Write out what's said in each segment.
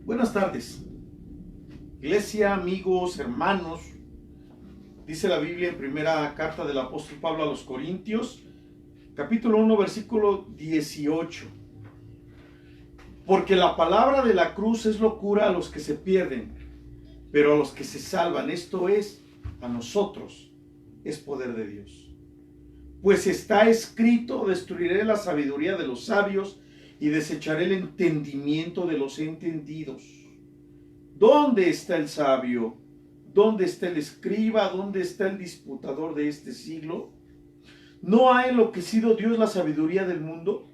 Buenas tardes, iglesia, amigos, hermanos. Dice la Biblia en primera carta del apóstol Pablo a los Corintios, capítulo 1, versículo 18. Porque la palabra de la cruz es locura a los que se pierden, pero a los que se salvan, esto es, a nosotros, es poder de Dios. Pues está escrito: destruiré la sabiduría de los sabios y desecharé el entendimiento de los entendidos. ¿Dónde está el sabio? ¿Dónde está el escriba? ¿Dónde está el disputador de este siglo? ¿No ha enloquecido Dios la sabiduría del mundo?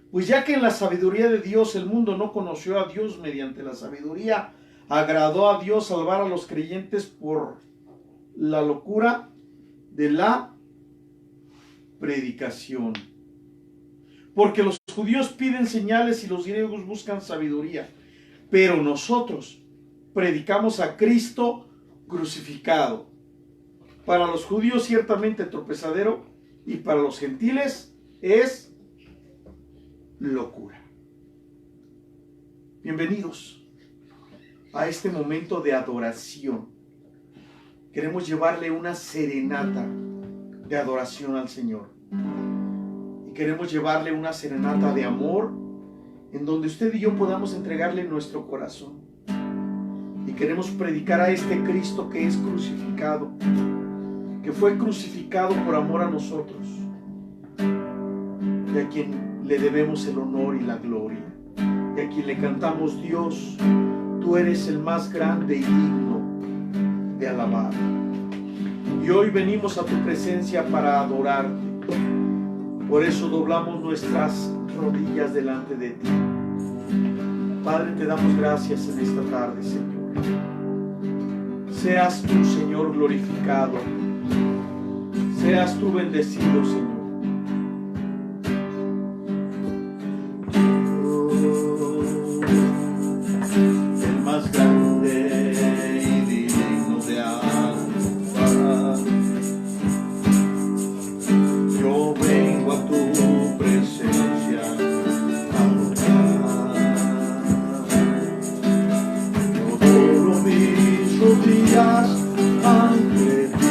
Pues ya que en la sabiduría de Dios el mundo no conoció a Dios, mediante la sabiduría agradó a Dios salvar a los creyentes por la locura de la predicación. Porque los judíos piden señales y los griegos buscan sabiduría, pero nosotros predicamos a Cristo crucificado. Para los judíos ciertamente tropezadero, y para los gentiles es locura. Bienvenidos a este momento de adoración. Queremos llevarle una serenata de adoración al Señor. Y queremos llevarle una serenata de amor, en donde usted y yo podamos entregarle nuestro corazón. Y queremos predicar a este Cristo que es crucificado, que fue crucificado por amor a nosotros, y a quien le debemos el honor y la gloria, y a quien le cantamos: Dios, tú eres el más grande y digno de alabar. Y hoy venimos a tu presencia para adorarte. Por eso doblamos nuestras rodillas delante de ti. Padre, te damos gracias en esta tarde, Señor. Seas tú, Señor, glorificado. Seas tú bendecido, Señor. El más grande y digno de alabar. Yo vengo a tu presencia a adorar. Yo doblo mis rodillas ante ti.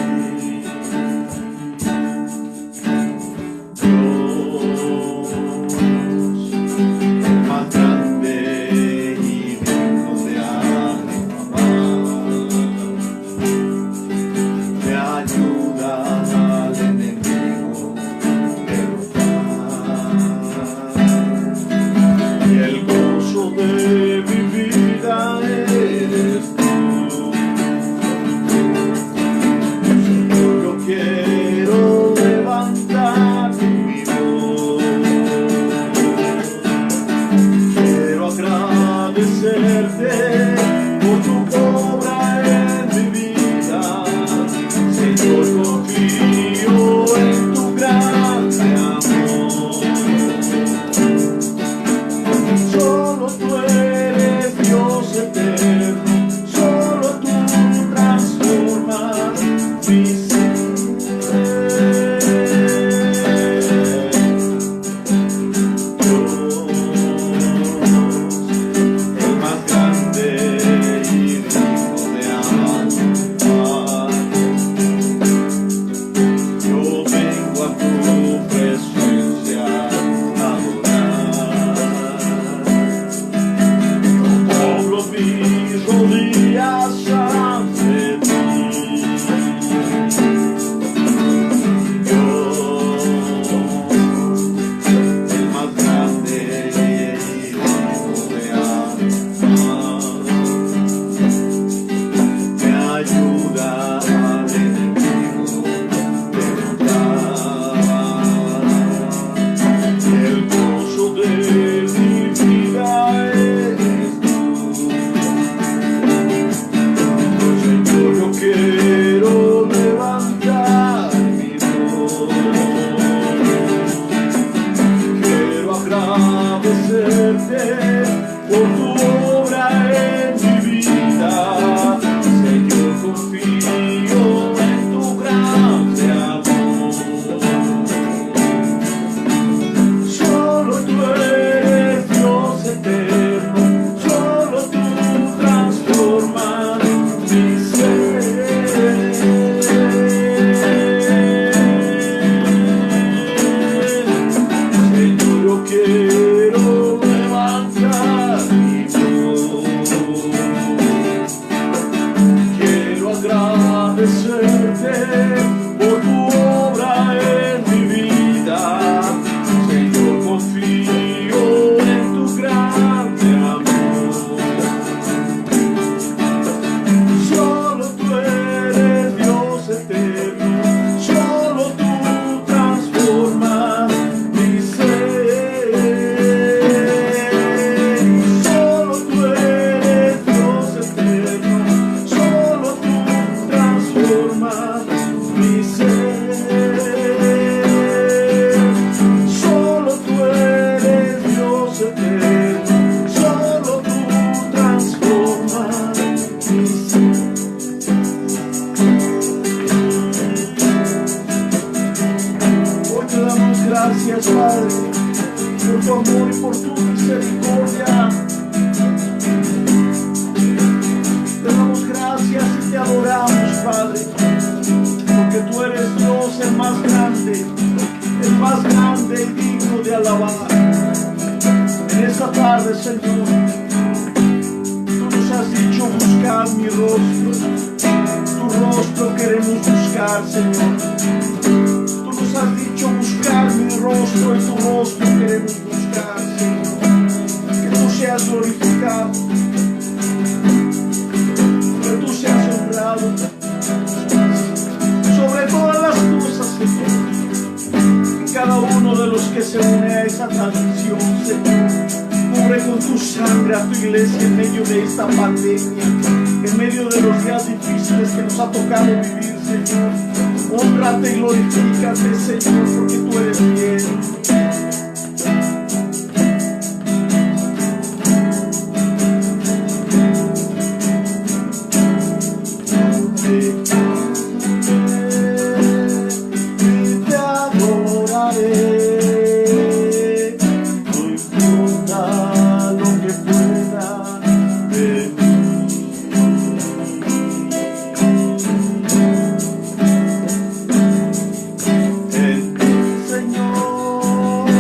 Solo tú Yo quiero levantar mi voz, quiero agradecerte por tu obra en mi vida. Señor, confío en tu grande amor. Solo tú eres Dios eterno, solo tú transformas mi ser. Solo tú eres Dios eterno, solo tú transformas mi ser. Solo tú eres Dios eterno, solo tú transformas mi ser. Hoy te damos gracias, Padre, por tu amor y por tu misericordia. Te damos gracias y te adoramos, Padre, porque tú eres Dios el más grande y digno de alabar. En esta tarde, Señor, tú nos has dicho buscar mi rostro. Tu rostro queremos buscar, Señor. Tú nos has dicho buscar mi rostro y tu rostro queremos buscar, Señor. Que tú seas glorificado, que tú seas honrado sobre todas las cosas, Señor. Y cada uno de los que se une a esa transmisión, Señor, cubre con tu sangre a tu iglesia en medio de esta pandemia, en medio de los días difíciles que nos ha tocado vivir, Señor. Hónrate y glorifícate, Señor, porque tú eres fiel. Señor,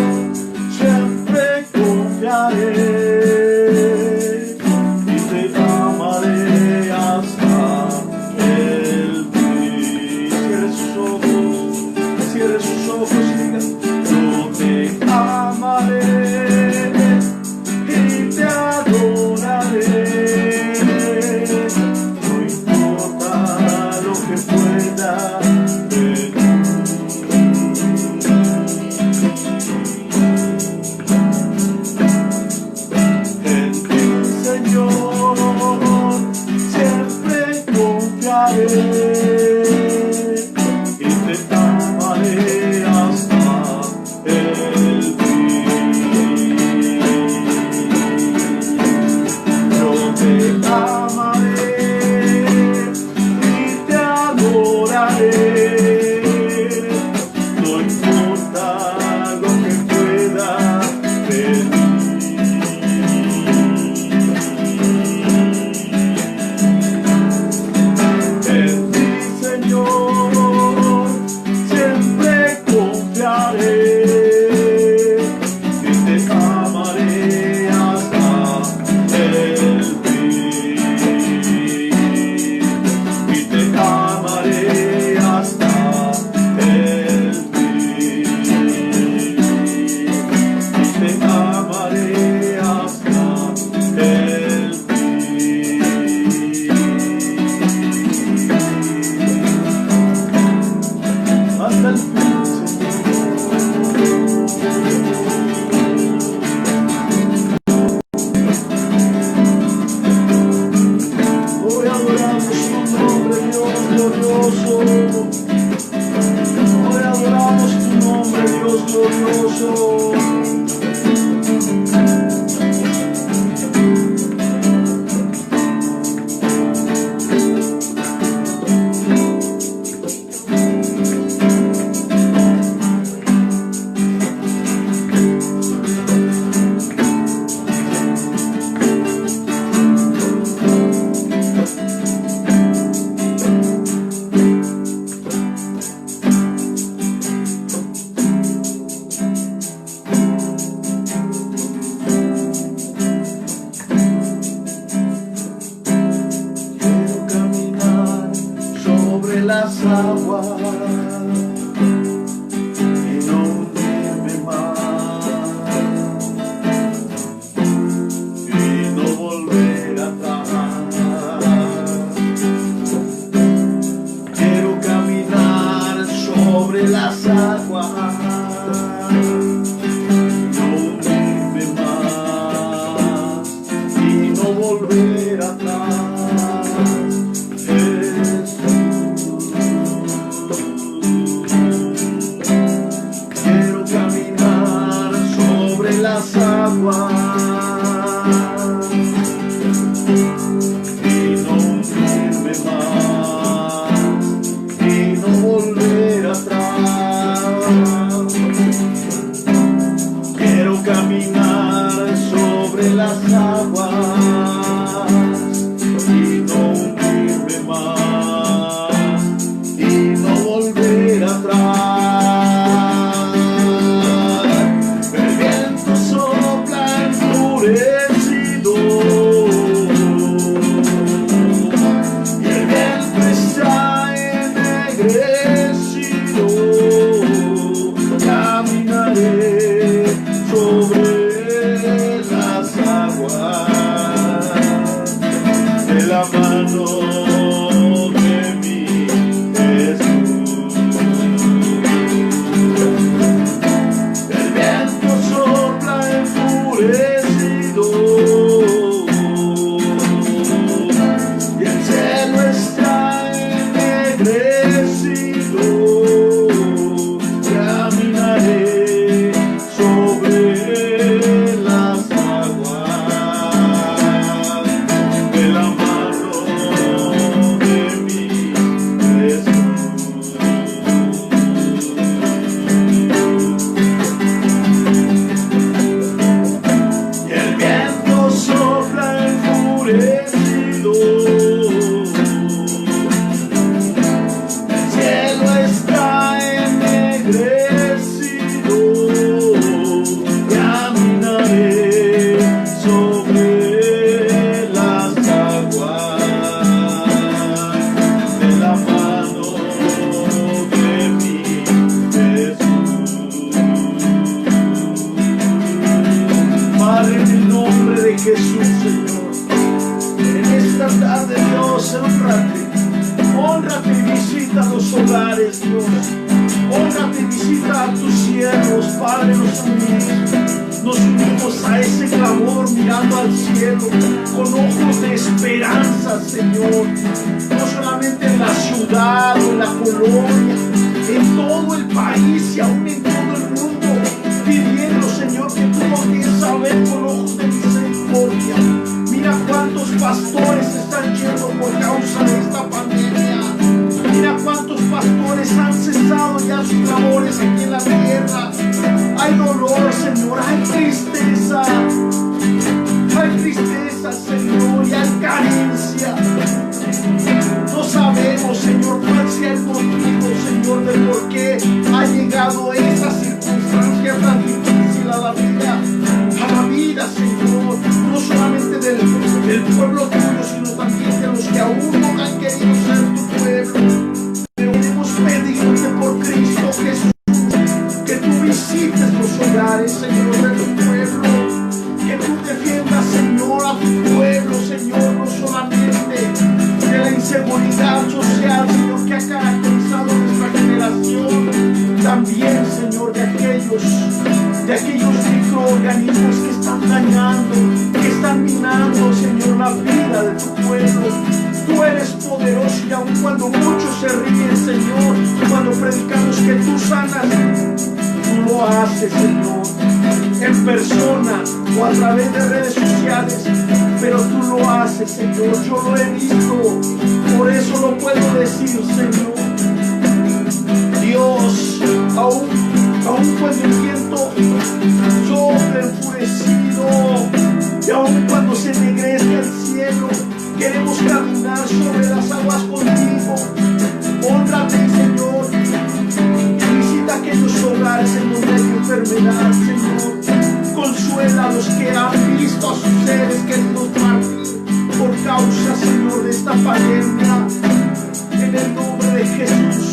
aguas y no hundirme más y no volver atrás. Quiero caminar sobre las aguas y no hundirme más y no volver atrás. El viento sopla enfurecido y el viento está ennegrecido. Caminaré sobre las aguas de la mano de mi Jesús. El viento sopla enfurecido y el cielo está ennegrecido. Caminaré sobre las aguas de la mano de mi Jesús. Y el viento sopla enfurecido, el cielo está ennegrecido. Caminaré sobre las aguas de la mano de mi Jesús. Padre, en el nombre de Jesús, Señor, en esta tarde, Dios, honrate y visita los hogares, Dios. Honrate y visita a tus siervos, Padre. Nos unimos a ese clamor mirando al cielo con ojos de esperanza, Señor. No solamente en la ciudad o en la colonia, en todo el país y aún en todo el mundo, pidiendo, Señor, que tú voltees a ver con ojos de misericordia. Mira cuántos pastores están yendo por causa de esta pandemia. Mira cuántos pastores han cesado ya sus labores aquí en la tierra. Hay dolor, Señor, hay tristeza. Hay tristeza, Señor, y hay carencia. No sabemos, Señor, cuál sea el motivo, Señor, de por qué ha llegado esa circunstancia tan difícil a la vida, Señor. No solamente del pueblo tuyo, sino también de los que aún no han querido ser tu pueblo. Pero queremos pedirte por Cristo Jesús que tú visites los hogares, Señor, de tu pueblo. Que tú defiendas, Señor, a tu pueblo, Señor, no solamente de la inseguridad social, Señor, que ha caracterizado nuestra generación. También, Señor, de aquellos microorganismos que están dañando, que están minando, Señor, la vida de tu pueblo. Tú eres poderoso y aun cuando muchos se ríen, Señor, cuando predicamos que tú sanas, tú lo haces, Señor, en persona o a través de redes sociales, pero tú lo haces, Señor. Yo lo he visto, por eso lo puedo decir, Señor. Dios, aún cuando el viento sopla enfurecido y aún cuando se ennegrece el cielo, queremos caminar sobre las aguas contigo. Honrate, Señor. Visita aquellos hogares en donde hay enfermedad, Señor. Consuela a los que han visto a sus seres queridos partir por causa, Señor, de esta pandemia. En el nombre de Jesús.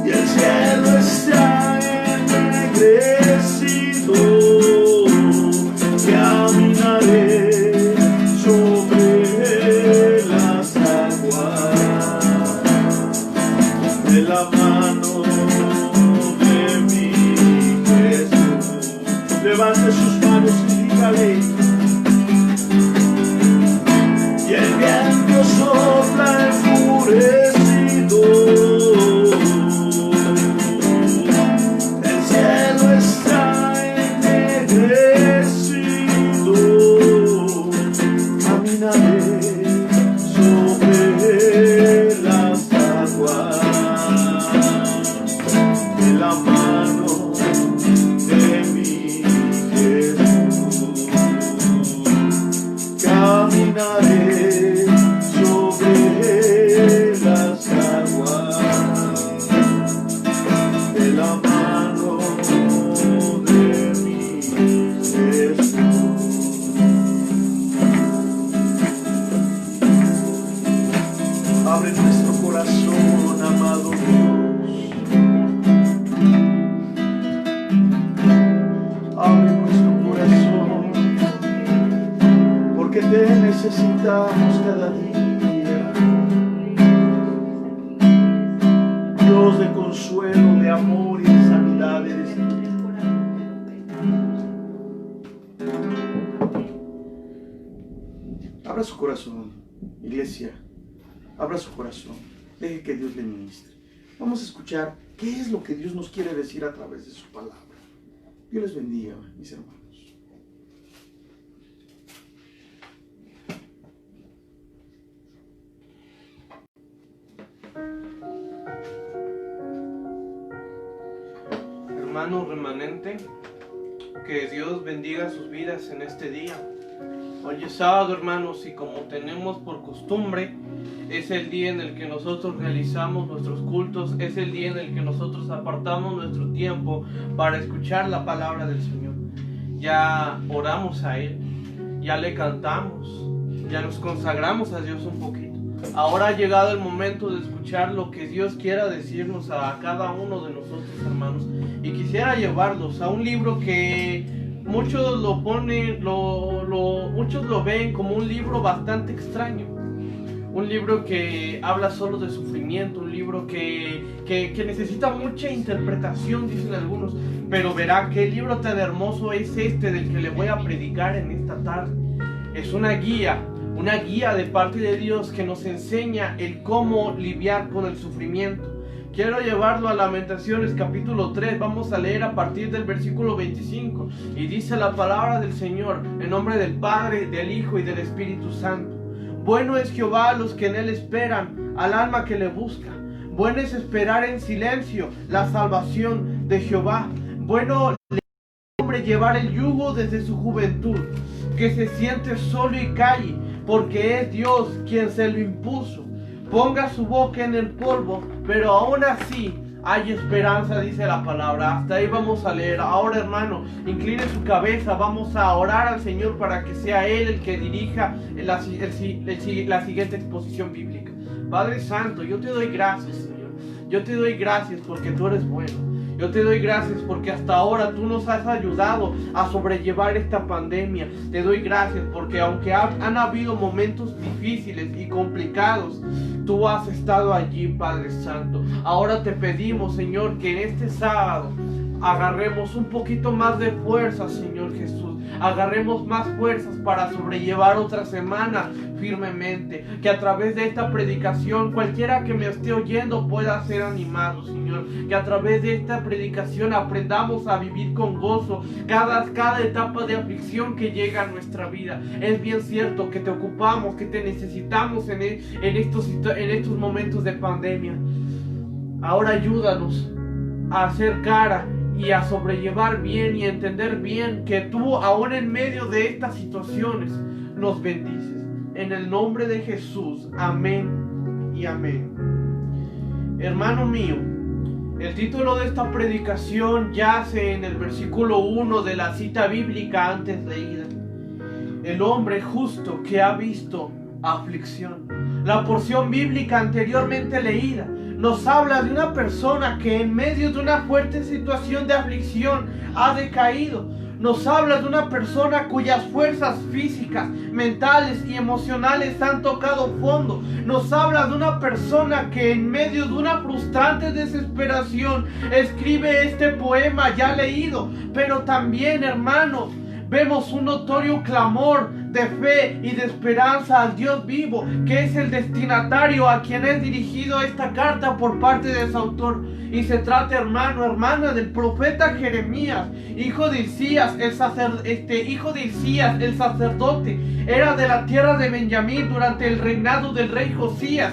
Y el cielo está ennegrecido. caminaré. Y el viento sopla enfurecido, el cielo está ennegrecido. Caminaré sobre las aguas de la mano de mi Jesús. Caminaré sobre las aguas de la mano de mi Jesús. Abre nuestro corazón, amado Dios. Abre nuestro corazón, porque te necesitamos cada día. Dios de consuelo, de amor y de sanidad eres tú. Abra su corazón, iglesia. Abra su corazón. Deje que Dios le ministre. Vamos a escuchar qué es lo que Dios nos quiere decir a través de su palabra. Dios les bendiga, mis hermanos. Hermano remanente, que Dios bendiga sus vidas en este día. Hoy es sábado, hermanos, y como tenemos por costumbre, es el día en el que nosotros realizamos nuestros cultos, es el día en el que nosotros apartamos nuestro tiempo para escuchar la palabra del Señor. Ya oramos a Él, ya le cantamos, ya nos consagramos a Dios un poquito. Ahora ha llegado el momento de escuchar lo que Dios quiera decirnos a cada uno de nosotros, hermanos. Y quisiera llevarlos a un libro que muchos lo ponen, muchos lo ven como un libro bastante extraño. Un libro que habla solo de sufrimiento, un libro que necesita mucha interpretación, dicen algunos. Pero verá qué libro tan hermoso es este del que le voy a predicar en esta tarde. Es una guía de parte de Dios que nos enseña el cómo lidiar con el sufrimiento. Quiero llevarlo a Lamentaciones capítulo 3, vamos a leer a partir del versículo 25. Y dice la palabra del Señor, en nombre del Padre, del Hijo y del Espíritu Santo. Bueno es Jehová a los que en él esperan, al alma que le busca. Bueno es esperar en silencio la salvación de Jehová. Bueno le hombre llevar el yugo desde su juventud, que se siente solo y calle, porque es Dios quien se lo impuso. Ponga su boca en el polvo, pero aún así hay esperanza, dice la palabra. Hasta ahí vamos a leer. Ahora, hermano, incline su cabeza, vamos a orar al Señor para que sea Él el que dirija la siguiente exposición bíblica. Padre Santo, yo te doy gracias, Señor. Yo te doy gracias porque tú eres bueno. Yo te doy gracias porque hasta ahora tú nos has ayudado a sobrellevar esta pandemia. Te doy gracias porque aunque han habido momentos difíciles y complicados, tú has estado allí, Padre Santo. Ahora te pedimos, Señor, que en este sábado agarremos un poquito más de fuerza, Señor Jesús. Agarremos más fuerzas para sobrellevar otra semana firmemente. Que a través de esta predicación cualquiera que me esté oyendo pueda ser animado, Señor. Que a través de esta predicación aprendamos a vivir con gozo cada etapa de aflicción que llega a nuestra vida. Es bien cierto que te ocupamos, que te necesitamos en estos momentos de pandemia. Ahora ayúdanos a hacer cara y a sobrellevar bien y a entender bien que tú, aún en medio de estas situaciones, nos bendices. En el nombre de Jesús, amén y amén. Hermano mío, el título de esta predicación yace en el versículo 1 de la cita bíblica antes leída. El hombre justo que ha visto aflicción. La porción bíblica anteriormente leída nos habla de una persona que en medio de una fuerte situación de aflicción ha decaído. Nos habla de una persona cuyas fuerzas físicas, mentales y emocionales han tocado fondo. Nos habla de una persona que en medio de una frustrante desesperación escribe este poema ya leído. Pero también, hermano, vemos un notorio clamor de fe y de esperanza al Dios vivo, que es el destinatario a quien es dirigido esta carta por parte de su autor. Y se trata, hermana, del profeta Jeremías, hijo de Hilcías, el sacerdote. Era de la tierra de Benjamín durante el reinado del rey Josías,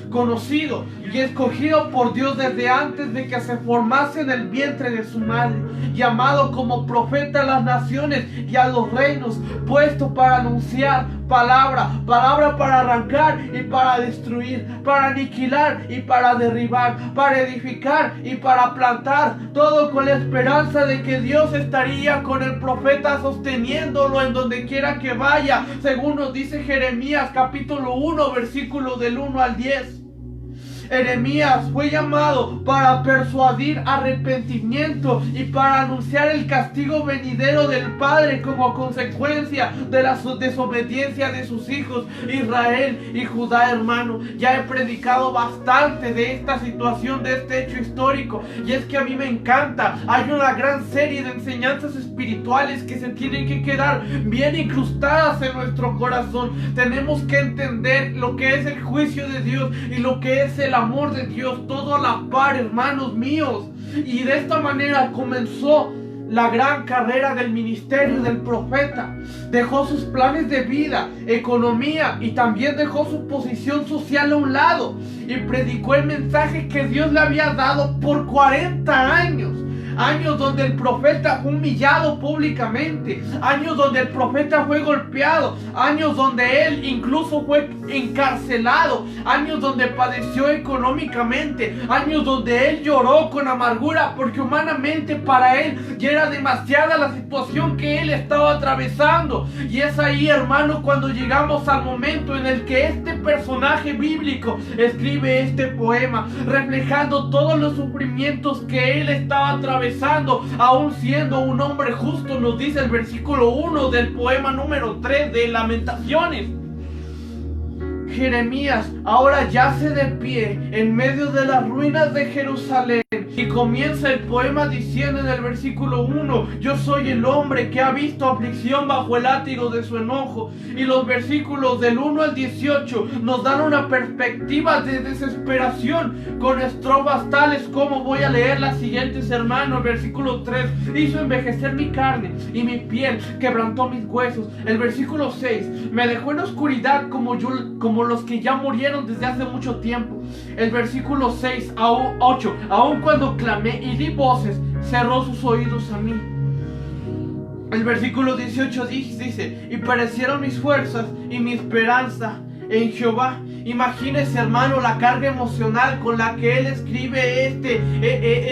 conocido y escogido por Dios desde antes de que se formase en el vientre de su madre, llamado como profeta a las naciones y a los reinos, puesto para anunciar palabra para arrancar y para destruir, para aniquilar y para derribar, para edificar y para plantar, todo con la esperanza de que Dios estaría con el profeta sosteniéndolo en donde quiera que vaya, según nos dice Jeremías capítulo 1, versículo del 1 al 10. Jeremías fue llamado para persuadir arrepentimiento y para anunciar el castigo venidero del Padre como consecuencia de la desobediencia de sus hijos Israel y Judá, hermano. Ya he predicado bastante de esta situación, de este hecho histórico, y es que a mí me encanta. Hay una gran serie de enseñanzas espirituales que se tienen que quedar bien incrustadas en nuestro corazón. Tenemos que entender lo que es el juicio de Dios y lo que es el amor de Dios, todo a la par, hermanos míos. Y de esta manera comenzó la gran carrera del ministerio del profeta. Dejó sus planes de vida, economía y también dejó su posición social a un lado y predicó el mensaje que Dios le había dado por 40 años. Años donde el profeta fue humillado públicamente, años donde el profeta fue golpeado, años donde él incluso fue encarcelado, años donde padeció económicamente, años donde él lloró con amargura porque humanamente para él ya era demasiada la situación que él estaba atravesando. Y es ahí, hermano, cuando llegamos al momento en el que este personaje bíblico escribe este poema, reflejando todos los sufrimientos que él estaba atravesando, aún siendo un hombre justo, nos dice el versículo 1 del poema número 3 de Lamentaciones. Jeremías ahora yace de pie en medio de las ruinas de Jerusalén y comienza el poema diciendo en el versículo 1: yo soy el hombre que ha visto aflicción bajo el látigo de su enojo. Y los versículos del 1 al 18 nos dan una perspectiva de desesperación con estrofas tales como, voy a leer las siguientes, hermanos. Versículo 3: hizo envejecer mi carne y mi piel quebrantó mis huesos. El versículo 6: me dejó en oscuridad como los que ya murieron desde hace mucho tiempo. El versículo 6 a 8: aun cuando clamé y di voces, cerró sus oídos a mí. El versículo 18 dice: y perecieron mis fuerzas y mi esperanza en Jehová. Imagínese, hermano, la carga emocional con la que él escribe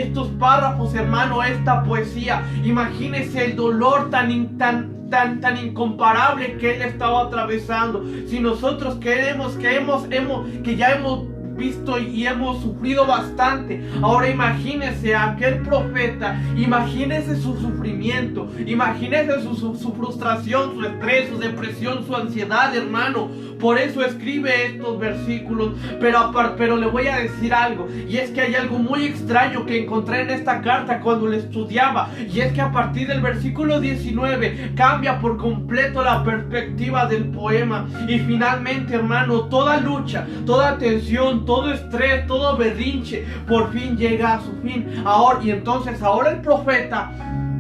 estos párrafos, hermano, esta poesía. Imagínese el dolor tan incomparable que él estaba atravesando. Si nosotros que ya hemos visto y hemos sufrido bastante, ahora imagínese a aquel profeta, imagínese su sufrimiento, imagínese su frustración, su estrés, su depresión, su ansiedad, hermano. Por eso escribe estos versículos. Pero le voy a decir algo, y es que hay algo muy extraño que encontré en esta carta cuando la estudiaba, y es que a partir del versículo 19 cambia por completo la perspectiva del poema. Y finalmente, hermano, toda lucha, toda tensión, todo estrés, todo berrinche por fin llega a su fin. Ahora el profeta,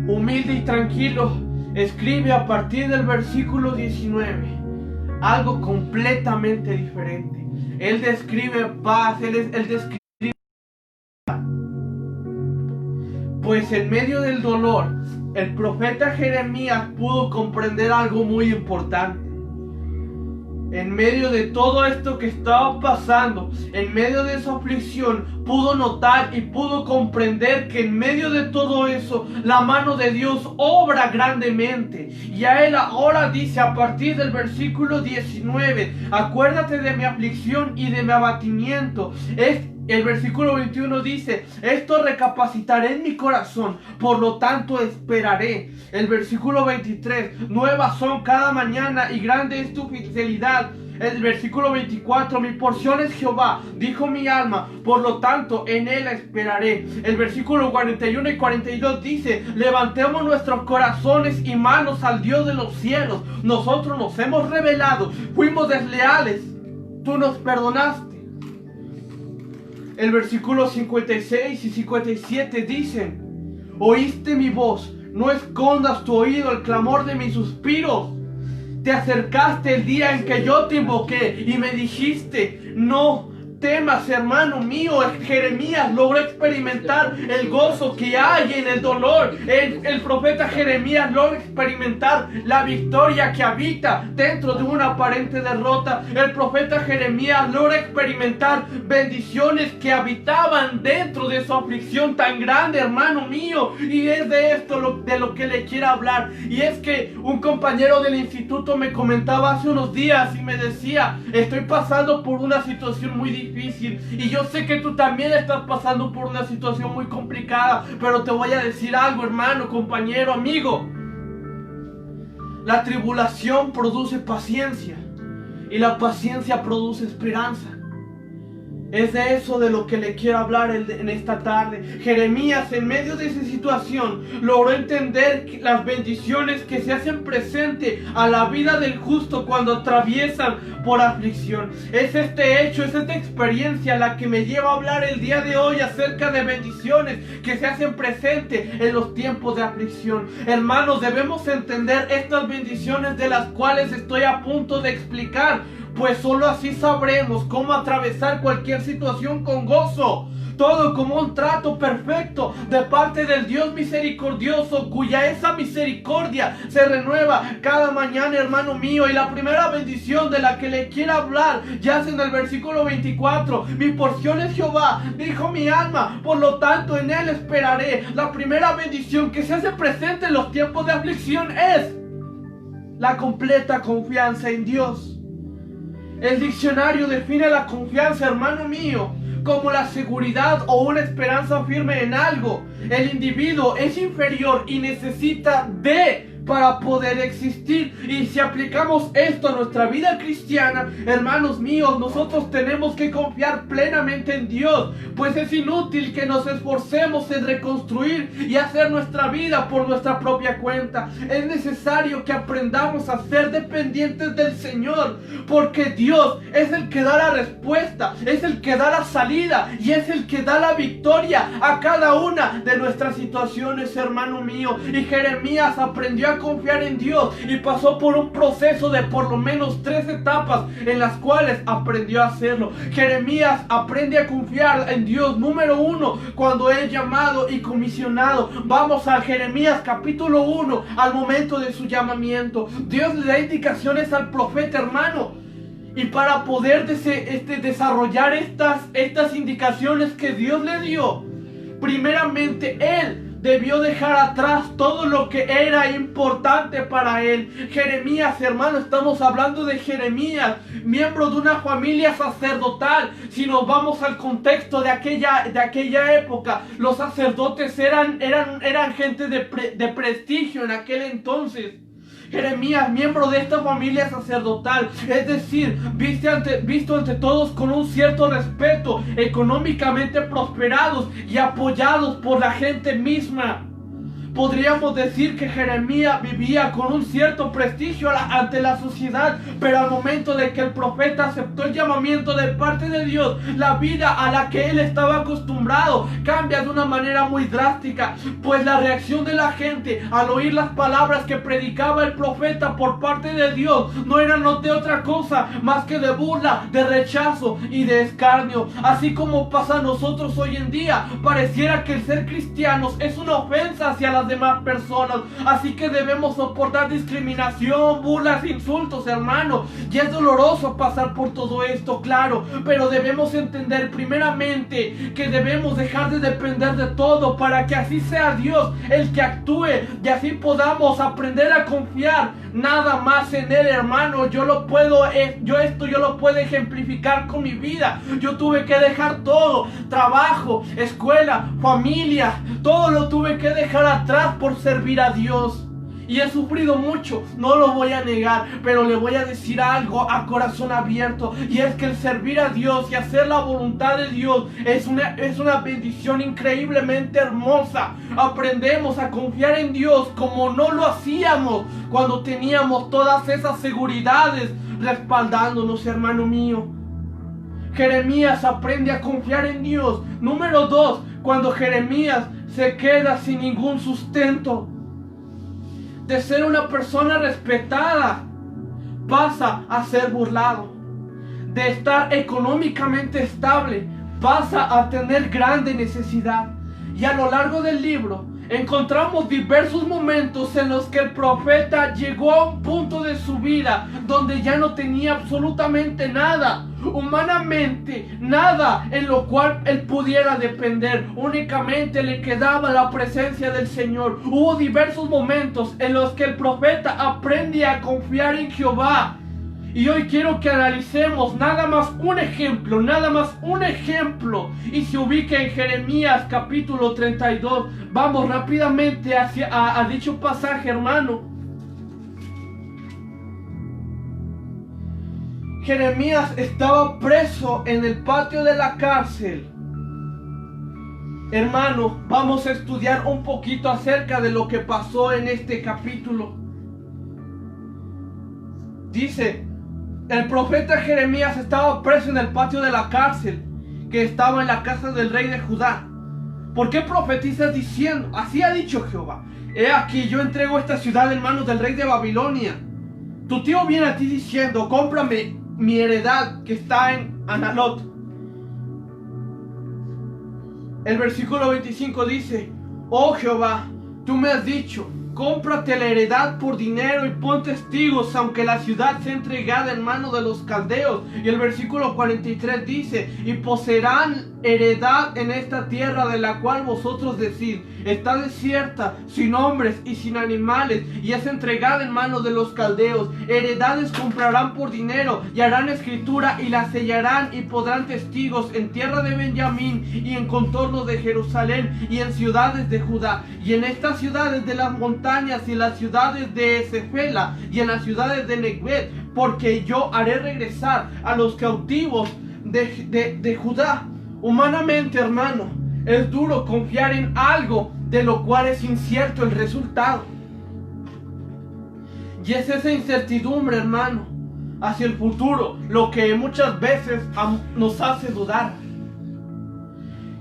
humilde y tranquilo, escribe a partir del versículo 19 algo completamente diferente. Él describe paz, él describe, pues en medio del dolor el profeta Jeremías pudo comprender algo muy importante. En medio de todo esto que estaba pasando, en medio de esa aflicción, pudo notar y pudo comprender que en medio de todo eso, la mano de Dios obra grandemente. Y a él ahora dice a partir del versículo 19: acuérdate de mi aflicción y de mi abatimiento. El versículo 21 dice: esto recapacitaré en mi corazón, por lo tanto esperaré. El versículo 23: nuevas son cada mañana y grande es tu fidelidad. El versículo 24: mi porción es Jehová, dijo mi alma, por lo tanto en él esperaré. El versículo 41 y 42 dice: levantemos nuestros corazones y manos al Dios de los cielos. Nosotros nos hemos rebelado, fuimos desleales, tú nos perdonaste. El versículo 56 y 57 dicen: oíste mi voz, no escondas tu oído el clamor de mis suspiros. Te acercaste el día en que yo te invoqué y me dijiste: no temas, hermano mío. Jeremías logró experimentar el gozo que hay en el dolor. El profeta Jeremías logra experimentar la victoria que habita dentro de una aparente derrota. El profeta Jeremías logra experimentar bendiciones que habitaban dentro de su aflicción tan grande, hermano mío. Y es de esto de lo que le quiero hablar. Y es que un compañero del instituto me comentaba hace unos días y me decía: estoy pasando por una situación muy difícil, y yo sé que tú también estás pasando por una situación muy complicada, pero te voy a decir algo, hermano, compañero, amigo. La tribulación produce paciencia, y la paciencia produce esperanza. Es de eso de lo que le quiero hablar en esta tarde. Jeremías, en medio de esa situación, logró entender las bendiciones que se hacen presente a la vida del justo cuando atraviesan por aflicción. Es este hecho, es esta experiencia la que me lleva a hablar el día de hoy acerca de bendiciones que se hacen presente en los tiempos de aflicción. Hermanos, debemos entender estas bendiciones de las cuales estoy a punto de explicar, pues solo así sabremos cómo atravesar cualquier situación con gozo. Todo como un trato perfecto de parte del Dios misericordioso, cuya esa misericordia se renueva cada mañana, hermano mío. Y la primera bendición de la que le quiero hablar yace en el versículo 24. Mi porción es Jehová, dijo mi alma, por lo tanto en él esperaré. La primera bendición que se hace presente en los tiempos de aflicción es la completa confianza en Dios. El diccionario define la confianza, hermano mío, como la seguridad o una esperanza firme en algo. El individuo es inferior y necesita de para poder existir. Y si aplicamos esto a nuestra vida cristiana, hermanos míos, nosotros tenemos que confiar plenamente en Dios, pues es inútil que nos esforcemos en reconstruir y hacer nuestra vida por nuestra propia cuenta. Es necesario que aprendamos a ser dependientes del Señor, porque Dios es el que da la respuesta, es el que da la salida y es el que da la victoria a cada una de nuestras situaciones, hermano mío. Y Jeremías aprendió a confiar en Dios y pasó por un proceso de por lo menos 3 etapas en las cuales aprendió a hacerlo. Jeremías aprende a confiar en Dios, número 1, cuando es llamado y comisionado. Vamos a Jeremías capítulo 1, al momento de su llamamiento. Dios le da indicaciones al profeta, hermano, y para poder desarrollar estas indicaciones que Dios le dio, primeramente él debió dejar atrás todo lo que era importante para él. Jeremías, hermano, estamos hablando de Jeremías, miembro de una familia sacerdotal. Si nos vamos al contexto de aquella época, los sacerdotes eran gente de prestigio en aquel entonces. Jeremías, miembro de esta familia sacerdotal, es decir, visto ante todos con un cierto respeto, económicamente prosperados y apoyados por la gente misma. Podríamos decir que Jeremías vivía con un cierto prestigio ante la sociedad, pero al momento de que el profeta aceptó el llamamiento de parte de Dios, la vida a la que él estaba acostumbrado cambia de una manera muy drástica, pues la reacción de la gente al oír las palabras que predicaba el profeta por parte de Dios no eran de otra cosa más que de burla, de rechazo y de escarnio. Así como pasa a nosotros hoy en día, pareciera que el ser cristianos es una ofensa hacia las las demás personas. Así que debemos soportar discriminación, burlas, insultos, hermano. Y es doloroso pasar por todo esto, claro, pero debemos entender primeramente que debemos dejar de depender de todo para que así sea Dios el que actúe y así podamos aprender a confiar nada más en Él, hermano. Yo lo puedo ejemplificar con mi vida. Yo tuve que dejar todo: trabajo, escuela, familia, todo lo tuve que dejar atrás por servir a Dios. Y he sufrido mucho, no lo voy a negar, pero le voy a decir algo a corazón abierto, y es que el servir a Dios y hacer la voluntad de Dios es una bendición increíblemente hermosa. Aprendemos a confiar en Dios como no lo hacíamos cuando teníamos todas esas seguridades respaldándonos, hermano mío. Jeremías aprende a confiar en Dios. Número 2, cuando Jeremías se queda sin ningún sustento. De ser una persona respetada, pasa a ser burlado. De estar económicamente estable, pasa a tener grande necesidad. Y a lo largo del libro encontramos diversos momentos en los que el profeta llegó a un punto de su vida donde ya no tenía absolutamente nada, humanamente nada en lo cual él pudiera depender. Únicamente le quedaba la presencia del Señor. Hubo diversos momentos en los que el profeta aprende a confiar en Jehová. Y hoy quiero que analicemos nada más un ejemplo, y se ubica en Jeremías capítulo 32. Vamos rápidamente a dicho pasaje, hermano. Jeremías estaba preso en el patio de la cárcel. Hermano, vamos a estudiar un poquito acerca de lo que pasó en este capítulo. Dice: el profeta Jeremías estaba preso en el patio de la cárcel que estaba en la casa del rey de Judá. ¿Por qué profetizas diciendo: así ha dicho Jehová, he aquí yo entrego esta ciudad en manos del rey de Babilonia? Tu tío viene a ti diciendo: cómprame mi heredad que está en Analot. El versículo 25 dice: oh Jehová, tú me has dicho: cómprate la heredad por dinero y pon testigos, aunque la ciudad sea entregada en manos de los caldeos. Y el versículo 43 dice: y poseerán heredad en esta tierra de la cual vosotros decís: está desierta, sin hombres y sin animales, y es entregada en manos de los caldeos. Heredades comprarán por dinero, y harán escritura, y la sellarán, y podrán testigos en tierra de Benjamín, y en contornos de Jerusalén, y en ciudades de Judá, y en estas ciudades de las montañas, y en las ciudades de Cefela, y en las ciudades de Neguet, porque yo haré regresar a los cautivos de Judá. Humanamente, hermano, es duro confiar en algo de lo cual es incierto el resultado. Y es esa incertidumbre, hermano, hacia el futuro lo que muchas veces nos hace dudar.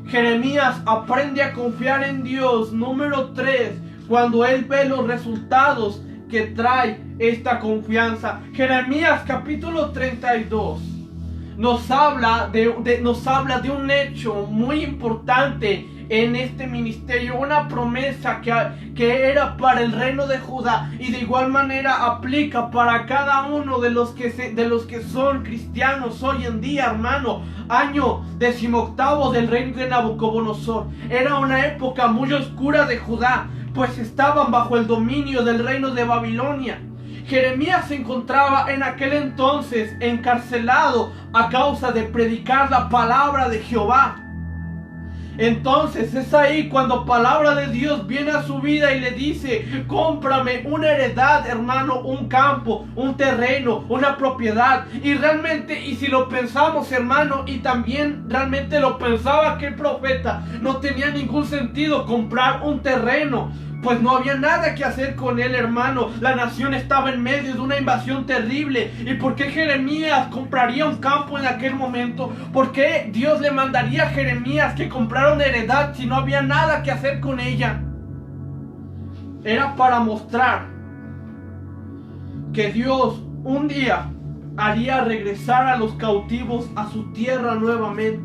Jeremías aprende a confiar en Dios. Número 3, cuando él ve los resultados que trae esta confianza. Jeremías capítulo 32 nos habla de un hecho muy importante en este ministerio, una promesa que era para el reino de Judá, y de igual manera aplica para cada uno de los que son cristianos hoy en día, hermano. Año 18 del reino de Nabucodonosor. Era una época muy oscura de Judá, pues estaban bajo el dominio del reino de Babilonia. Jeremías se encontraba en aquel entonces encarcelado a causa de predicar la palabra de Jehová. Entonces es ahí cuando palabra de Dios viene a su vida y le dice: cómprame una heredad, hermano, un campo, un terreno, una propiedad. Y realmente, y si lo pensamos, hermano, y también realmente lo pensaba aquel profeta, no tenía ningún sentido comprar un terreno, pues no había nada que hacer con él, hermano. La nación estaba en medio de una invasión terrible. ¿Y por qué Jeremías compraría un campo en aquel momento? ¿Por qué Dios le mandaría a Jeremías que comprara una heredad si no había nada que hacer con ella? Era para mostrar que Dios un día haría regresar a los cautivos a su tierra nuevamente.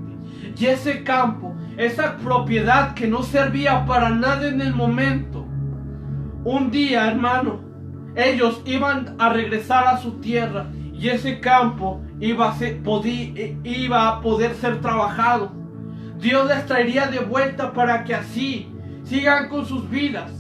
Y ese campo, esa propiedad que no servía para nada en el momento, un día, hermano, ellos iban a regresar a su tierra y ese campo iba a poder ser trabajado. Dios les traería de vuelta para que así sigan con sus vidas.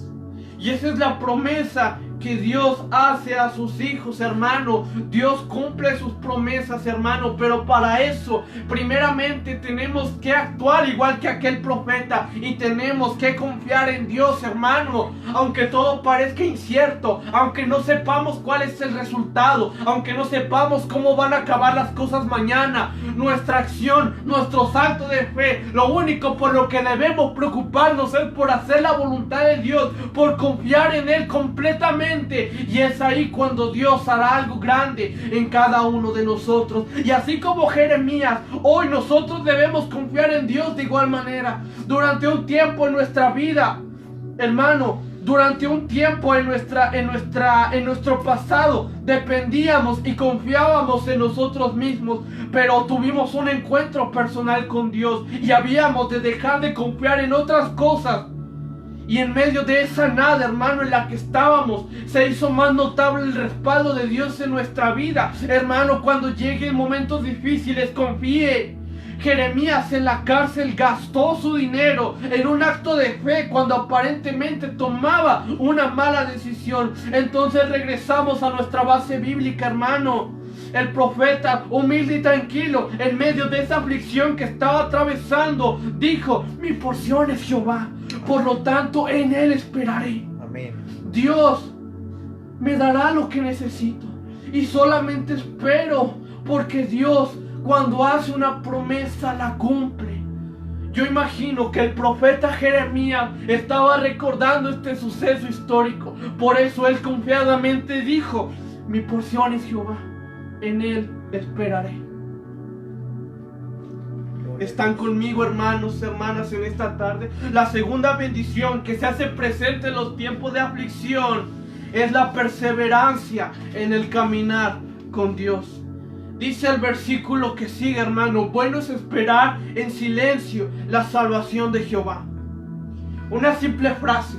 Y esa es la promesa que Dios hace a sus hijos, hermano. Dios cumple sus promesas, hermano, pero para eso primeramente tenemos que actuar igual que aquel profeta y tenemos que confiar en Dios, hermano. Aunque todo parezca incierto, aunque no sepamos cuál es el resultado, aunque no sepamos cómo van a acabar las cosas mañana, nuestra acción, nuestro salto de fe, lo único por lo que debemos preocuparnos es por hacer la voluntad de Dios, por confiar en Él completamente. Y es ahí cuando Dios hará algo grande en cada uno de nosotros. Y así como Jeremías, hoy nosotros debemos confiar en Dios de igual manera. Durante un tiempo en nuestra vida, hermano, durante un tiempo en nuestro pasado dependíamos y confiábamos en nosotros mismos, pero tuvimos un encuentro personal con Dios y habíamos de dejar de confiar en otras cosas. Y en medio de esa nada, hermano, en la que estábamos, se hizo más notable el respaldo de Dios en nuestra vida. Hermano, cuando lleguen momentos difíciles, confíe. Jeremías en la cárcel gastó su dinero en un acto de fe cuando aparentemente tomaba una mala decisión. Entonces regresamos a nuestra base bíblica, hermano. El profeta, humilde y tranquilo, en medio de esa aflicción que estaba atravesando, dijo: mi porción es Jehová, por lo tanto en Él esperaré. Amén. Dios me dará lo que necesito y solamente espero, porque Dios, cuando hace una promesa, la cumple. Yo imagino que el profeta Jeremías estaba recordando este suceso histórico. Por eso él confiadamente dijo: mi porción es Jehová, en Él esperaré. ¿Están conmigo, hermanos, hermanas, en esta tarde? La segunda bendición que se hace presente en los tiempos de aflicción es la perseverancia en el caminar con Dios. Dice el versículo que sigue, hermano: bueno es esperar en silencio la salvación de Jehová. Una simple frase,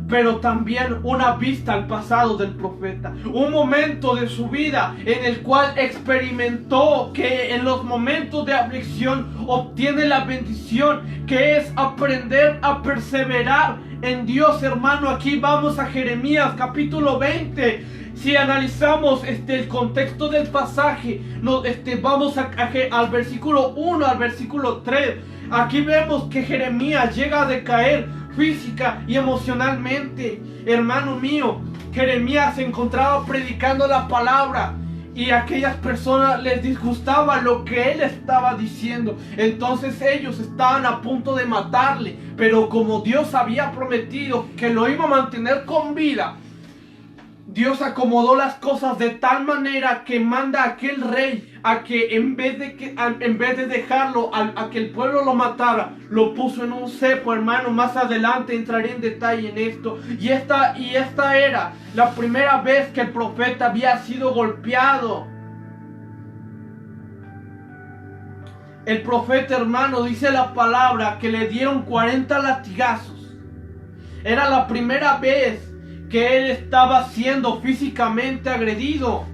pero también una vista al pasado del profeta. Un momento de su vida en el cual experimentó que en los momentos de aflicción obtiene la bendición, que es aprender a perseverar en Dios, hermano. Aquí vamos a Jeremías capítulo 20. Si analizamos el contexto del pasaje, vamos al versículo 1 al versículo 3. Aquí vemos que Jeremías llega a decaer física y emocionalmente. Hermano mío, Jeremías se encontraba predicando la palabra y a aquellas personas les disgustaba lo que él estaba diciendo. Entonces ellos estaban a punto de matarle, pero como Dios había prometido que lo iba a mantener con vida, Dios acomodó las cosas de tal manera que manda a aquel rey a que en vez de dejarlo a que el pueblo lo matara, lo puso en un cepo, hermano. Más adelante entraré en detalle en esto. Y esta era la primera vez que el profeta había sido golpeado. El profeta, hermano, dice la palabra que le dieron 40 latigazos. Era la primera vez que él estaba siendo físicamente agredido.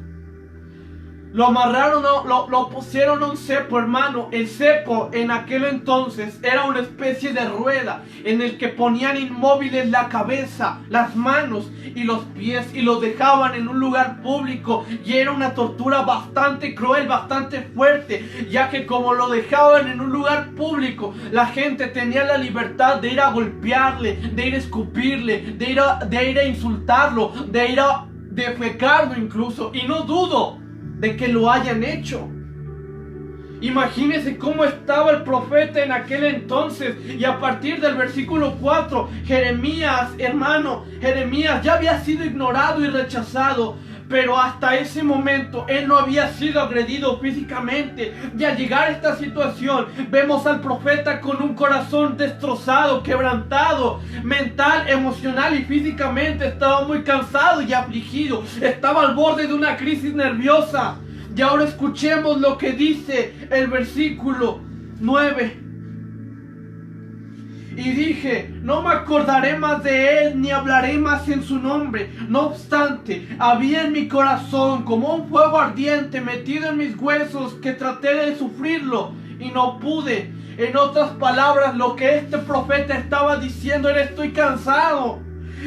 Lo amarraron, lo pusieron a un cepo, hermano. El cepo en aquel entonces era una especie de rueda en el que ponían inmóviles la cabeza, las manos y los pies y los dejaban en un lugar público. Y era una tortura bastante cruel, bastante fuerte, ya que como lo dejaban en un lugar público, la gente tenía la libertad de ir a golpearle, de ir a escupirle, de ir a insultarlo, de ir a defecarlo incluso. Y no dudo de que lo hayan hecho. Imagínense cómo estaba el profeta en aquel entonces. Y a partir del versículo 4, Jeremías, hermano, Jeremías ya había sido ignorado y rechazado, pero hasta ese momento él no había sido agredido físicamente. Y al llegar a esta situación, vemos al profeta con un corazón destrozado, quebrantado, mental, emocional y físicamente. Estaba muy cansado y afligido. Estaba al borde de una crisis nerviosa. Y ahora escuchemos lo que dice el versículo 9. Y dije, no me acordaré más de él, ni hablaré más en su nombre. No obstante, había en mi corazón como un fuego ardiente metido en mis huesos, que traté de sufrirlo y no pude. En otras palabras, lo que este profeta estaba diciendo era: estoy cansado.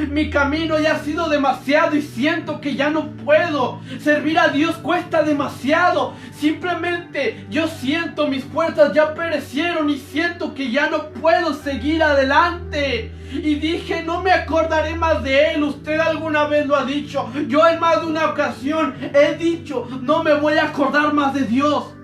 Mi camino ya ha sido demasiado y siento que ya no puedo. Servir a Dios cuesta demasiado. Simplemente yo siento mis fuerzas ya perecieron y siento que ya no puedo seguir adelante. Y dije, no me acordaré más de él. Usted alguna vez lo ha dicho. Yo en más de una ocasión he dicho, no me voy a acordar más de Dios.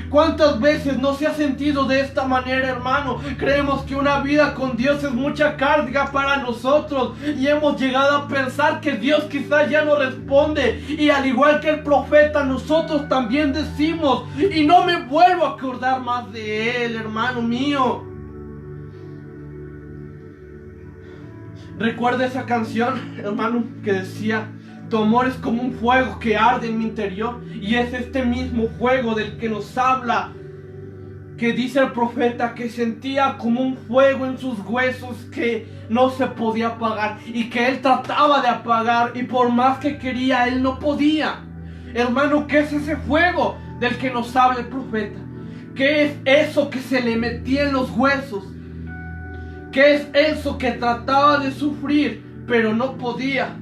¿Cuántas veces no se ha sentido de esta manera, hermano? Creemos que una vida con Dios es mucha carga para nosotros y hemos llegado a pensar que Dios quizás ya no responde. Y al igual que el profeta, nosotros también decimos, y no me vuelvo a acordar más de él, hermano mío. ¿Recuerda esa canción, hermano, que decía: tu amor es como un fuego que arde en mi interior? Y es este mismo fuego del que nos habla, que dice el profeta que sentía como un fuego en sus huesos que no se podía apagar y que él trataba de apagar, y por más que quería, él no podía. Hermano, ¿qué es ese fuego del que nos habla el profeta? ¿Qué es eso que se le metía en los huesos? ¿Qué es eso que trataba de sufrir pero no podía?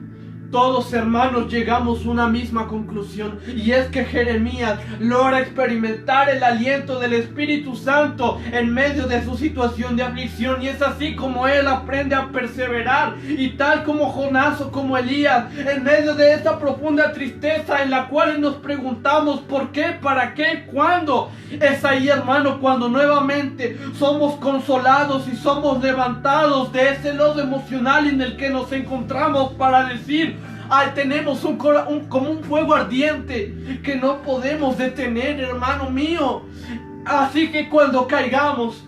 Todos, hermanos, llegamos a una misma conclusión, y es que Jeremías logra experimentar el aliento del Espíritu Santo en medio de su situación de aflicción, y es así como él aprende a perseverar. Y tal como Jonás o como Elías, en medio de esta profunda tristeza en la cual nos preguntamos ¿por qué? ¿Para qué? ¿Cuándo? Es ahí, hermano, cuando nuevamente somos consolados y somos levantados de ese lodo emocional en el que nos encontramos para decir: ay, tenemos como un fuego ardiente que no podemos detener, hermano mío. Así que cuando caigamos,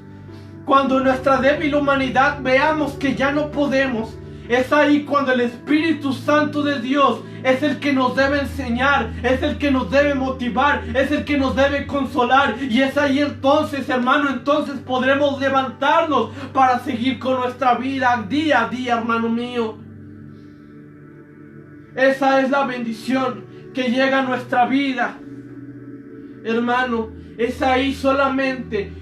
cuando nuestra débil humanidad veamos que ya no podemos, es ahí cuando el Espíritu Santo de Dios es el que nos debe enseñar, es el que nos debe motivar, es el que nos debe consolar. Y es ahí entonces, hermano, entonces podremos levantarnos para seguir con nuestra vida día a día, hermano mío. Esa es la bendición que llega a nuestra vida, hermano. Es ahí solamente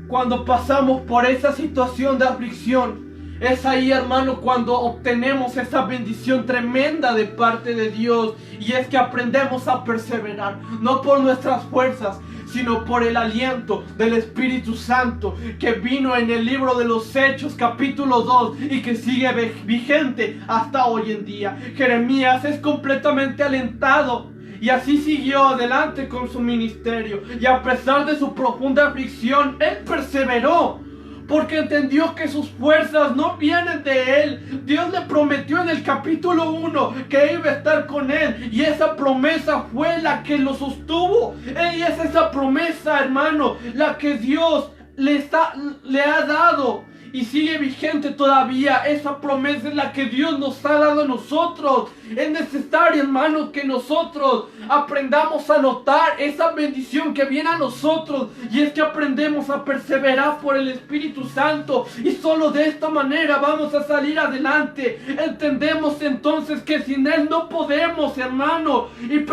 cuando pasamos por esa situación de aflicción. Es ahí, hermano, cuando obtenemos esa bendición tremenda de parte de Dios. Y es que aprendemos a perseverar, no por nuestras fuerzas, sino por el aliento del Espíritu Santo que vino en el libro de los Hechos capítulo 2 y que sigue vigente hasta hoy en día. Jeremías es completamente alentado y así siguió adelante con su ministerio, y a pesar de su profunda aflicción, él perseveró, porque entendió que sus fuerzas no vienen de él. Dios le prometió en el capítulo 1 que iba a estar con él, y esa promesa fue la que lo sostuvo. Y es esa promesa, hermano, la que Dios le ha dado y sigue vigente todavía. Esa promesa es la que Dios nos ha dado a nosotros. Es necesario, hermano, que nosotros aprendamos a notar esa bendición que viene a nosotros, y es que aprendemos a perseverar por el Espíritu Santo, y solo de esta manera vamos a salir adelante. Entendemos entonces que sin Él no podemos, hermano, y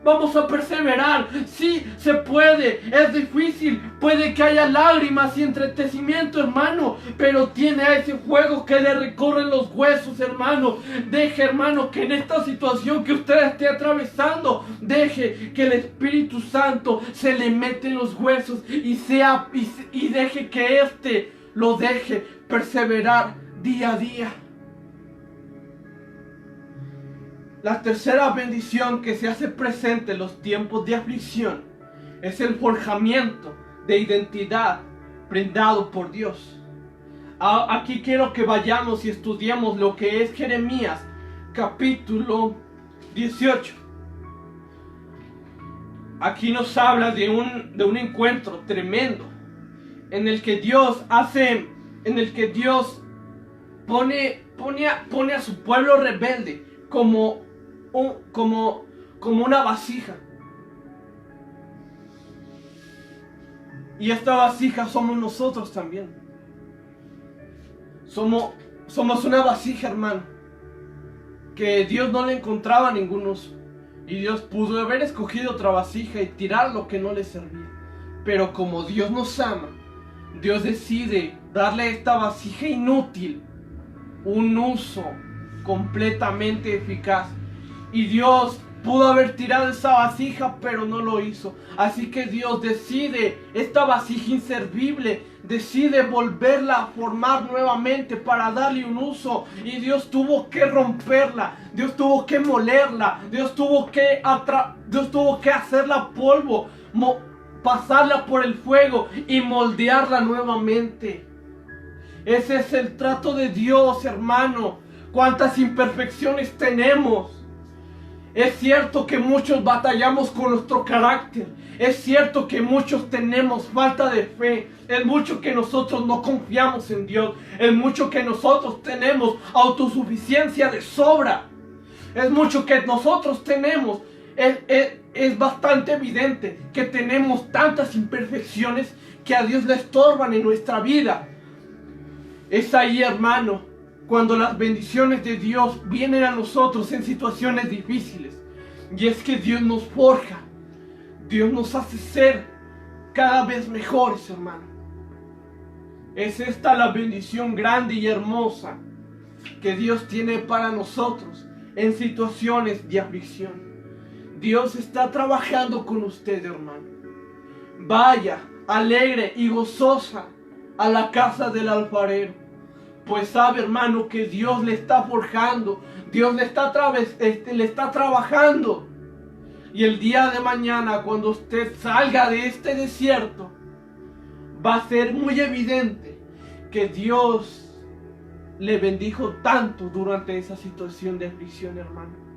vamos a perseverar. Sí, se puede, es difícil, puede que haya lágrimas y entretecimiento, hermano, pero tiene a ese fuego que le recorren los huesos, hermano. Deje, hermano, que en esta situación que usted esté atravesando, deje que el Espíritu Santo se le mete en los huesos y deje que éste lo deje perseverar día a día. La tercera bendición que se hace presente en los tiempos de aflicción es el forjamiento de identidad brindado por Dios. Aquí quiero que vayamos y estudiemos lo que es Jeremías capítulo 18. Aquí nos habla de un encuentro tremendo en el que Dios pone a su pueblo rebelde como una vasija. Y esta vasija somos nosotros también. Somos una vasija, hermano, que Dios no le encontraba ningún uso. Y Dios pudo haber escogido otra vasija y tirar lo que no le servía. Pero como Dios nos ama, Dios decide darle a esta vasija inútil un uso completamente eficaz. Y Dios pudo haber tirado esa vasija, pero no lo hizo. Así que Dios decide, esta vasija inservible, decide volverla a formar nuevamente para darle un uso. Y Dios tuvo que romperla, Dios tuvo que molerla, Dios tuvo que hacerla polvo, pasarla por el fuego y moldearla nuevamente. Ese es el trato de Dios, hermano. Cuántas imperfecciones tenemos. Es cierto que muchos batallamos con nuestro carácter. Es cierto que muchos tenemos falta de fe. Es mucho que nosotros no confiamos en Dios. Es mucho que nosotros tenemos autosuficiencia de sobra. Es mucho que nosotros tenemos. Es bastante evidente que tenemos tantas imperfecciones que a Dios le estorban en nuestra vida. Es ahí, hermano, cuando las bendiciones de Dios vienen a nosotros en situaciones difíciles. Y es que Dios nos forja. Dios nos hace ser cada vez mejores, hermano. Es esta la bendición grande y hermosa que Dios tiene para nosotros en situaciones de aflicción. Dios está trabajando con usted, hermano. Vaya alegre y gozosa a la casa del alfarero. Pues sabe, hermano, que Dios le está forjando. Dios le está trabajando. Y el día de mañana, cuando usted salga de este desierto, va a ser muy evidente que Dios le bendijo tanto durante esa situación de aflicción, hermano.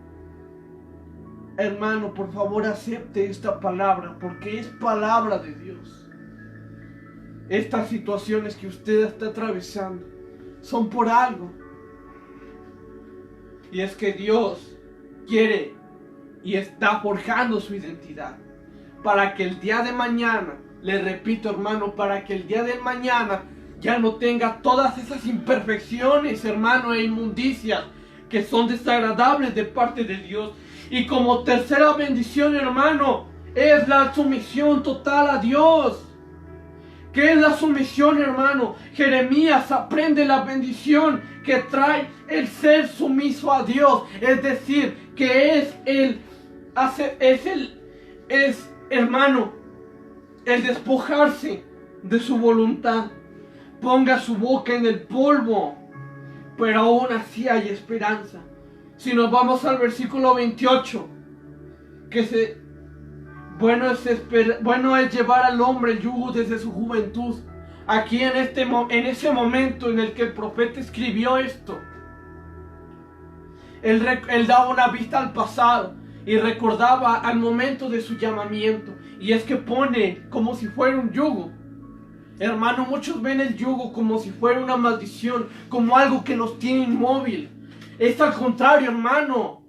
Hermano, por favor, acepte esta palabra, porque es palabra de Dios. Estas situaciones que usted está atravesando son por algo. Y es que Dios quiere y está forjando su identidad para que el día de mañana, le repito, hermano, para que el día de mañana ya no tenga todas esas imperfecciones, hermano, e inmundicias que son desagradables de parte de Dios. Y como tercera bendición, hermano, es la sumisión total a Dios. ¿Qué es la sumisión, hermano? Jeremías aprende la bendición que trae el ser sumiso a Dios. Es decir, que hermano, el despojarse de su voluntad. Ponga su boca en el polvo, pero aún así hay esperanza. Si nos vamos al versículo 28, bueno es llevar al hombre el yugo desde su juventud. Aquí en ese momento en el que el profeta escribió esto, él daba una vista al pasado y recordaba al momento de su llamamiento. Y es que pone como si fuera un yugo. Hermano, muchos ven el yugo como si fuera una maldición, como algo que nos tiene inmóvil. Es al contrario, hermano.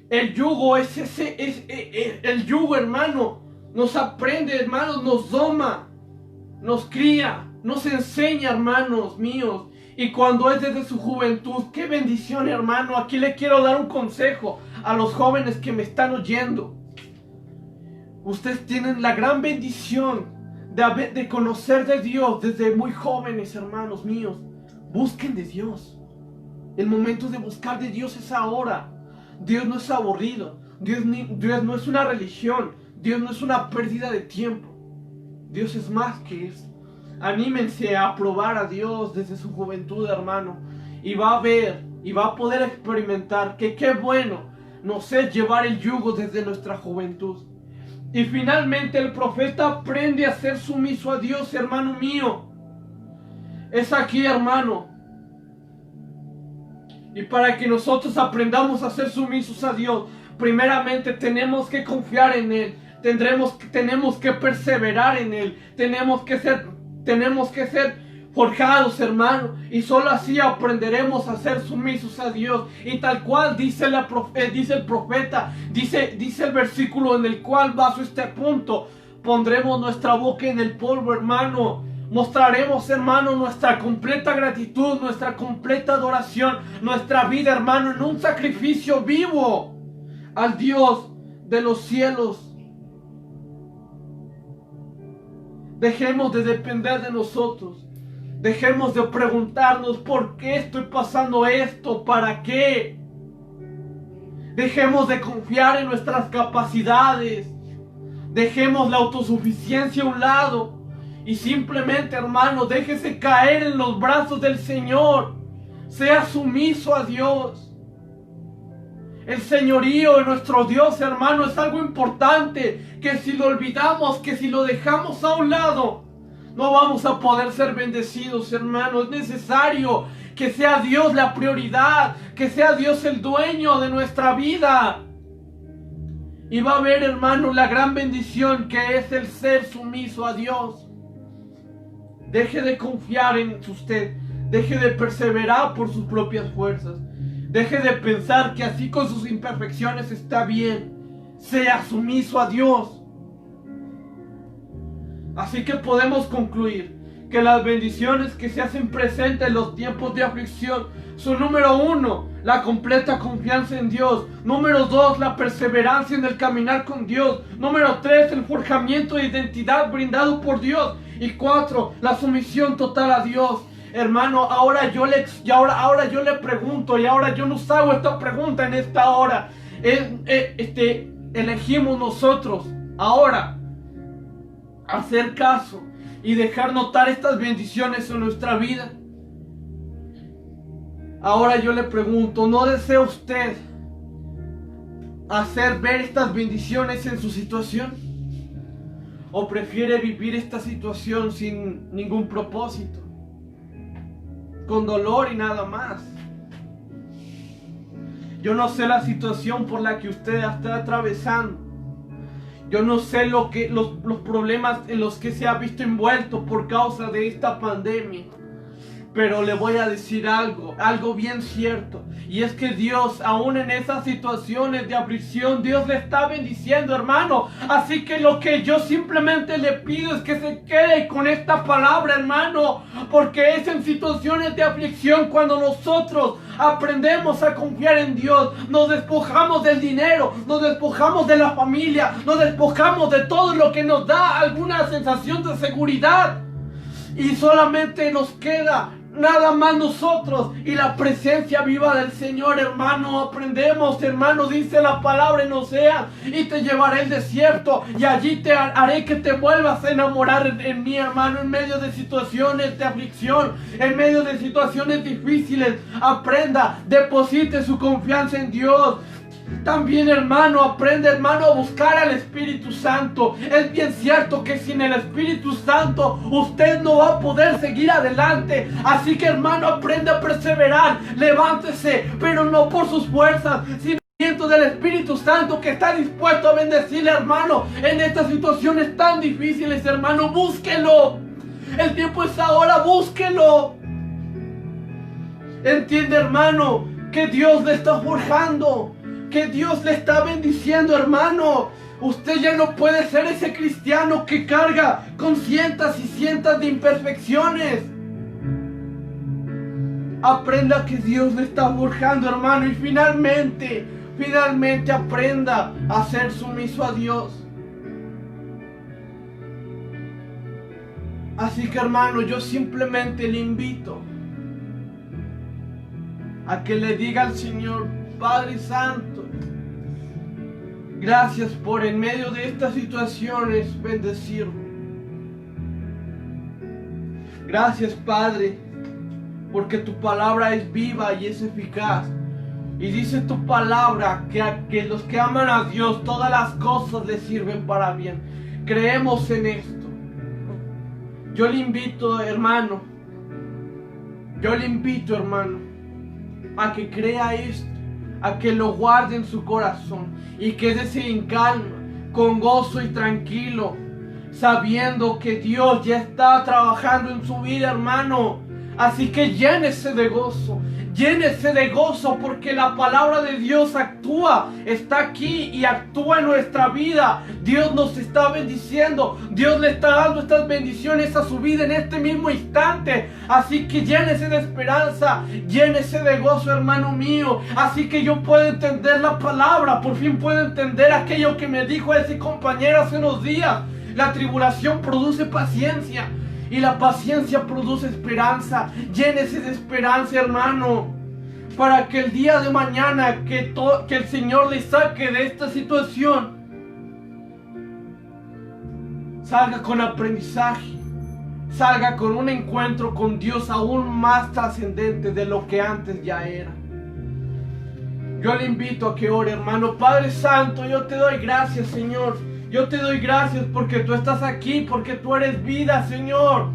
El yugo el yugo, hermano, nos aprende, hermanos, nos doma, nos cría, nos enseña, hermanos míos. Y cuando es desde su juventud, qué bendición, hermano. Aquí le quiero dar un consejo a los jóvenes que me están oyendo. Ustedes tienen la gran bendición de conocer de Dios desde muy jóvenes, hermanos míos. Busquen de Dios. El momento de buscar de Dios es ahora. Dios no es aburrido. Dios no es una religión. Dios no es una pérdida de tiempo. Dios es más que eso. Anímense a probar a Dios desde su juventud, hermano. Y va a ver y va a poder experimentar que qué bueno nos es llevar el yugo desde nuestra juventud. Y finalmente el profeta aprende a ser sumiso a Dios, hermano mío. Es aquí, hermano. Y para que nosotros aprendamos a ser sumisos a Dios, primeramente tenemos que confiar en Él. Tenemos que perseverar en Él. Tenemos que ser forjados, hermano. Y solo así aprenderemos a ser sumisos a Dios. Y tal cual dice el profeta, dice el versículo en el cual baso este punto. pondremos nuestra boca en el polvo, hermano. Mostraremos, hermano, nuestra completa gratitud, nuestra completa adoración, nuestra vida, hermano, en un sacrificio vivo al Dios de los cielos. Dejemos de depender de nosotros. Dejemos de preguntarnos por qué estoy pasando esto, para qué. Dejemos de confiar en nuestras capacidades. Dejemos la autosuficiencia a un lado. Y simplemente, hermano, déjese caer en los brazos del Señor. Sea sumiso a Dios. El señorío de nuestro Dios, hermano, es algo importante. Que si lo olvidamos, que si lo dejamos a un lado, no vamos a poder ser bendecidos, hermano. Es necesario que sea Dios la prioridad, que sea Dios el dueño de nuestra vida. Y va a haber, hermano, la gran bendición que es el ser sumiso a Dios. Deje de confiar en usted. Deje de perseverar por sus propias fuerzas. Deje de pensar que así con sus imperfecciones está bien. Sea sumiso a Dios. Así que podemos concluir que las bendiciones que se hacen presentes en los tiempos de aflicción son: número 1, la completa confianza en Dios; número 2, la perseverancia en el caminar con Dios; número 3, el forjamiento de identidad brindado por Dios; y 4, la sumisión total a Dios. Hermano, ahora yo le pregunto, y ahora yo nos hago esta pregunta en esta hora. Elegimos nosotros ahora hacer caso y dejar notar estas bendiciones en nuestra vida. Ahora yo le pregunto, ¿no desea usted hacer ver estas bendiciones en su situación? ¿O prefiere vivir esta situación sin ningún propósito, con dolor y nada más? Yo no sé la situación por la que usted está atravesando. Yo no sé los problemas en los que se ha visto envuelto por causa de esta pandemia. Pero le voy a decir algo bien cierto. Y es que Dios, aún en esas situaciones de aflicción, Dios le está bendiciendo, hermano. Así que lo que yo simplemente le pido es que se quede con esta palabra, hermano. Porque es en situaciones de aflicción cuando nosotros aprendemos a confiar en Dios. Nos despojamos del dinero, nos despojamos de la familia, nos despojamos de todo lo que nos da alguna sensación de seguridad. Y solamente nos queda nada más nosotros y la presencia viva del Señor, hermano. Aprendemos, hermano, dice la palabra en Oseas: y te llevaré al desierto, y allí te haré que te vuelvas a enamorar en mí, hermano. En medio de situaciones de aflicción, en medio de situaciones difíciles, aprenda, deposite su confianza en Dios. También, hermano, aprende, hermano, a buscar al Espíritu Santo. Es bien cierto que sin el Espíritu Santo usted no va a poder seguir adelante. Así que, hermano, aprende a perseverar. Levántese, pero no por sus fuerzas, sino del Espíritu Santo, que está dispuesto a bendecirle, hermano, en estas situaciones tan difíciles. Hermano, búsquelo. El tiempo es ahora, búsquelo. Entiende, hermano, que Dios le está forjando, que Dios le está bendiciendo, hermano. Usted ya no puede ser ese cristiano que carga con cientos y cientos de imperfecciones. Aprenda que Dios le está forjando, hermano, y finalmente aprenda a ser sumiso a Dios. Así que, hermano, yo simplemente le invito a que le diga al Señor: Padre Santo, gracias por en medio de estas situaciones bendecirme. Gracias, Padre, porque tu palabra es viva y es eficaz. Y dice tu palabra que los que aman a Dios, todas las cosas les sirven para bien. Creemos en esto. Yo le invito, hermano, a que crea esto, a que lo guarde en su corazón y quédese en calma, con gozo y tranquilo, sabiendo que Dios ya está trabajando en su vida, hermano. Así que llénese de gozo. Llénese de gozo porque la palabra de Dios actúa, está aquí y actúa en nuestra vida. Dios nos está bendiciendo, Dios le está dando estas bendiciones a su vida en este mismo instante. Así que llénese de esperanza, llénese de gozo, hermano mío. Así que yo puedo entender la palabra, por fin puedo entender aquello que me dijo ese compañero hace unos días. La tribulación produce paciencia. Y la paciencia produce esperanza. Llénese de esperanza, hermano, para que el día de mañana que el Señor le saque de esta situación, salga con aprendizaje, salga con un encuentro con Dios aún más trascendente de lo que antes ya era. Yo le invito a que ore, hermano. Padre Santo, yo te doy gracias, Señor. Yo te doy gracias porque tú estás aquí, porque tú eres vida, Señor.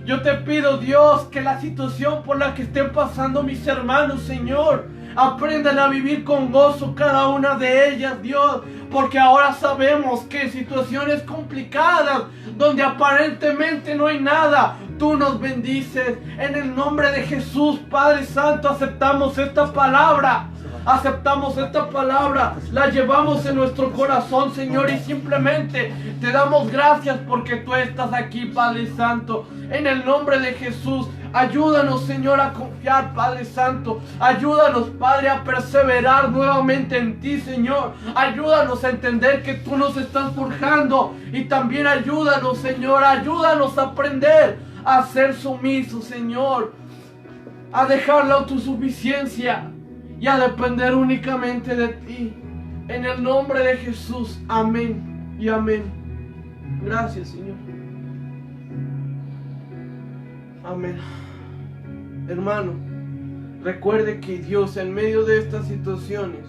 Yo te pido, Dios, que la situación por la que estén pasando mis hermanos, Señor, aprendan a vivir con gozo cada una de ellas, Dios. Porque ahora sabemos que en situaciones complicadas, donde aparentemente no hay nada, tú nos bendices. En el nombre de Jesús, Padre Santo, aceptamos esta palabra. Aceptamos esta palabra, la llevamos en nuestro corazón, Señor, y simplemente te damos gracias porque tú estás aquí, Padre Santo. En el nombre de Jesús, ayúdanos, Señor, a confiar, Padre Santo. Ayúdanos, Padre, a perseverar nuevamente en ti, Señor. Ayúdanos a entender que tú nos estás forjando. Y también ayúdanos, Señor, ayúdanos a aprender a ser sumisos, Señor. A dejar la autosuficiencia y a depender únicamente de ti. En el nombre de Jesús, amén y amén. Gracias, Señor. Amén. Hermano, recuerde que Dios, en medio de estas situaciones,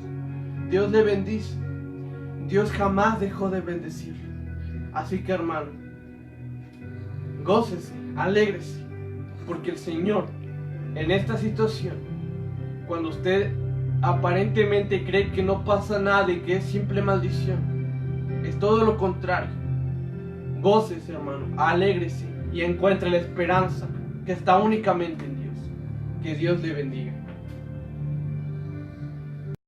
Dios le bendice. Dios jamás dejó de bendecirle. Así que, hermano, gócese, alégrese, porque el Señor, en esta situación, cuando usted aparentemente cree que no pasa nada y que es simple maldición, es todo lo contrario. Gócese, hermano, alégrese y encuentre la esperanza que está únicamente en Dios. Que Dios le bendiga.